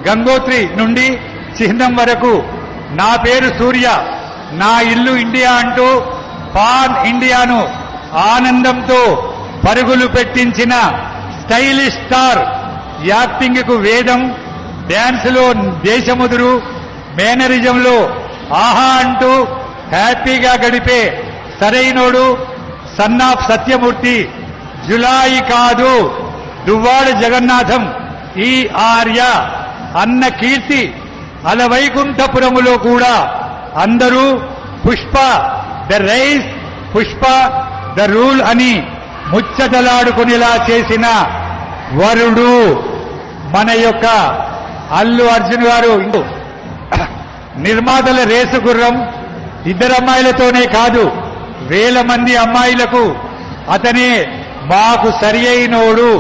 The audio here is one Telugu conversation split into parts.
గంగోత్రి నుండి చిహ్నం వరకు నా పేరు సూర్య, నా ఇల్లు ఇండియా అంటూ పాన్ ఇండియాను ఆనందంతో పరుగులు పెట్టించిన స్టైలిష్ స్టార్, యాక్టింగ్ కు వేదం, డ్యాన్స్లో దేశముదురు, మేనరిజంలో ఆహా అంటూ హ్యాపీగా గడిపే సరైనోడు సన్నాఫ్ సత్యమూర్తి, జులాయి కాదు దువ్వాడ జగన్నాథం ఈ ఆర్య అన్న కీర్తి అలవైకుంఠపురములో కూడా అందరూ Pushpa the rice, Pushpa the rule అని ముచ్చటలాడుకునేలా చేసిన వరుడు మన యొక్క అల్లు అర్జున్ గారు. నిర్మాతల రేసు గుర్రం ఇద్దరు అమ్మాయిలతోనే కాదు, వేల మంది అమ్మాయిలకు అతనే మాకు సరి అయినోడు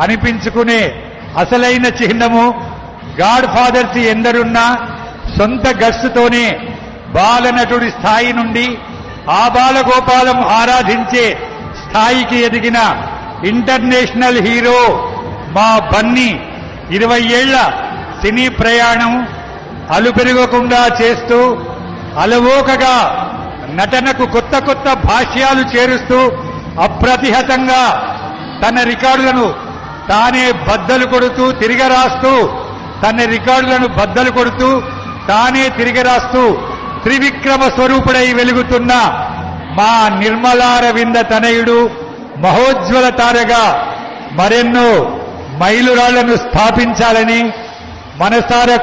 అనిపించుకునే అసలైన చిహ్నము. గాడ్ ఫాదర్స్ ఎందరున్నా సొంత గస్సుతోనే బాలనటుడి స్థాయి నుండి ఆ బాలగోపాలం ఆరాధించే స్థాయికి ఎదిగిన ఇంటర్నేషనల్ హీరో మా బన్నీ 20 ఏళ్ల సినీ ప్రయాణం అలుపెరగకుండా చేస్తూ అలవోకగా నటనకు కొత్త కొత్త భాష్యాలు చేరుస్తూ అప్రతిహతంగా తన రికార్డులను తానే బద్దలు కొడుతూ తిరగరాస్తూ, తన రికార్డులను బద్దలు కొడుతూ తానే తిరగరాస్తూ త్రివిక్రమ స్వరూపుడై వెలుగుతున్న మా నిర్మలారవింద తనయుడు మహోజ్వల తారగా మరెన్నో మైలురాళ్లను స్థాపించాలని మనసారా